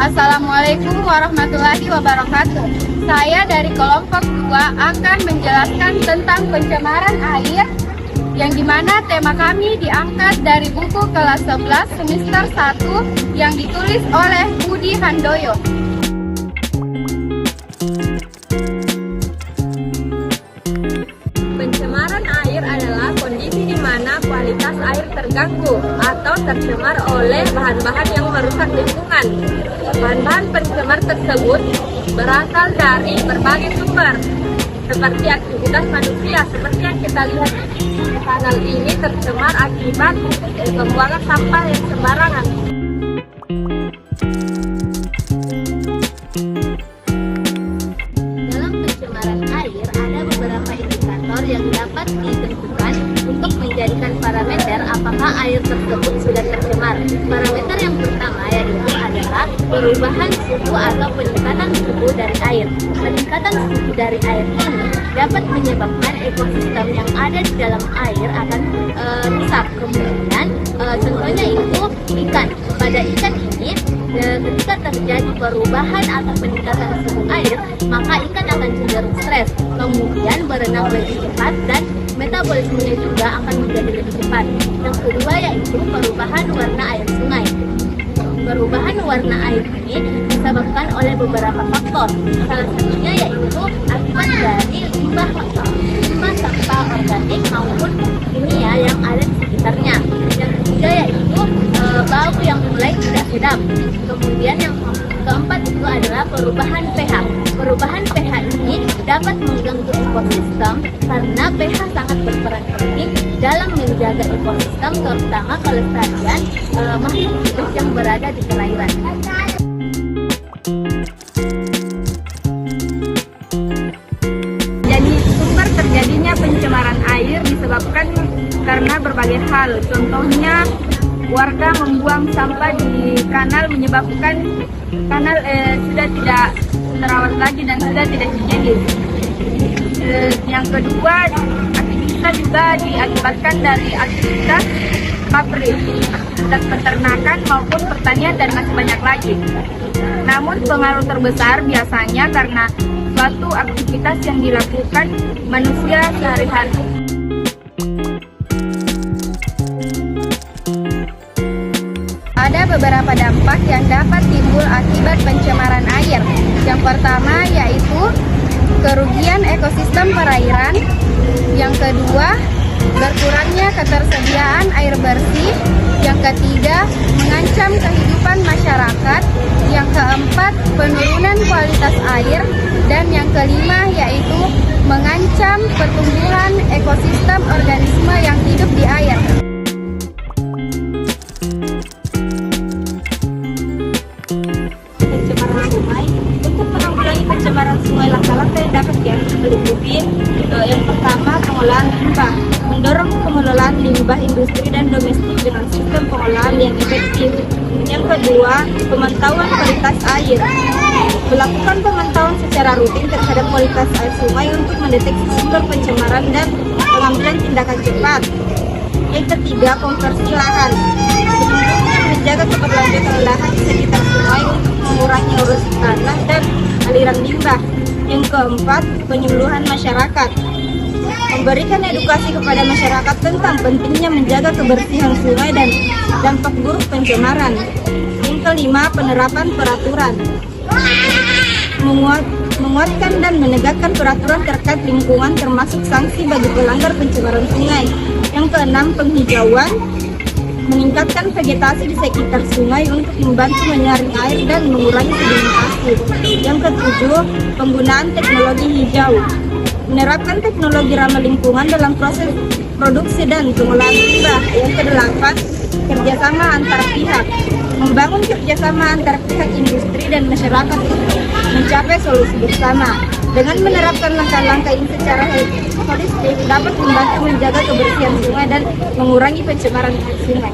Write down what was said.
Assalamualaikum warahmatullahi wabarakatuh. Saya dari kelompok 2 akan menjelaskan tentang pencemaran air, yang dimana tema kami diangkat dari buku kelas 11 semester 1 yang ditulis oleh Budi Handoyo. Pencemaran air adalah kondisi di mana kualitas air terganggu atau tercemar oleh bahan-bahan yang merusak lingkungan. Bahan-bahan pencemar tersebut berasal dari berbagai sumber, seperti aktivitas manusia, seperti yang kita lihat kanal ini tercemar akibat pembuangan sampah yang sembarangan. Dalam pencemaran air ada beberapa indikator yang dapat ditentukan untuk menjadikan parameter apakah air tersebut sudah tercemar. Parameter yang pertama yaitu adalah perubahan suhu atau peningkatan suhu dari air. Peningkatan suhu dari air ini dapat menyebabkan ekosistem yang ada di dalam air akan rusak. Kemudian contohnya itu ikan. Pada ikan ini ketika terjadi perubahan atau peningkatan suhu air, maka ikan akan cenderung stres, kemudian berenang lebih cepat dan metabolismenya juga akan menjadi lebih cepat. Yang kedua yaitu perubahan warna air sungai. Perubahan warna air ini disebabkan oleh beberapa faktor. Salah satunya yaitu akibat dari limbah sampah organik maupun kimia yang ada di sekitarnya. Yang ketiga yaitu bau yang mulai tidak sedap. Kemudian yang keempat itu adalah perubahan pH. Perubahan pH ini dapat mengganggu ekosistem karena pH sangat berperan penting dalam menjaga ekosistem, terutama kelestarian makhluk hidup yang berada di perairan. Jadi sumber terjadinya pencemaran air disebabkan karena berbagai hal. Contohnya warga membuang sampah di kanal menyebabkan kanal sudah tidak terawat lagi dan sudah tidak higienis. Yang kedua, aktivitas juga diakibatkan dari aktivitas pabrik, aktivitas peternakan maupun pertanian dan masih banyak lagi. Namun pengaruh terbesar biasanya karena suatu aktivitas yang dilakukan manusia sehari-hari. Ada beberapa dampak yang dapat timbul akibat pencemaran air. Yang pertama yaitu kerugian ekosistem perairan. Yang kedua, berkurangnya ketersediaan air bersih. Yang ketiga, mengancam kehidupan masyarakat. Yang keempat, penurunan kualitas air. Dan yang kelima yaitu mengancam pertumbuhan ekosistem organisme yang hidup di air. Pencemaran sungai. Untuk menanggulangi pencemaran sungai, langkah-langkah yang dapat diambil meliputi yang pertama, pengolahan limbah. Mendorong pengelolaan limbah industri dan domestik dengan sistem pengolahan yang efektif. Yang kedua, pemantauan kualitas air. Melakukan pemantauan secara rutin terhadap kualitas air sungai untuk mendeteksi sumber pencemaran dan pengambilan tindakan cepat. Yang ketiga, konversi lahan. Sebelumnya menjaga keberlanjutan lahan di sekitar sungai untuk mengurangi erosi tanah dan aliran limbah. Yang keempat, penyuluhan masyarakat. Memberikan edukasi kepada masyarakat tentang pentingnya menjaga kebersihan sungai dan dampak buruk pencemaran. Yang kelima, penerapan peraturan. Menguatkan dan menegakkan peraturan terkait lingkungan termasuk sanksi bagi pelanggar pencemaran sungai. Yang keenam, penghijauan. Meningkatkan vegetasi di sekitar sungai untuk membantu menyaring air dan mengurangi sedimentasi. Yang ketujuh, penggunaan teknologi hijau. Menerapkan teknologi ramah lingkungan dalam proses produksi dan pengolahan limbah. Yang kedelapan, kerjasama antar pihak. Membangun kerjasama antar pihak industri dan masyarakat untuk mencapai solusi bersama. Dengan menerapkan langkah-langkah ini secara holistik dapat membantu menjaga kebersihan sungai dan mengurangi pencemaran sungai.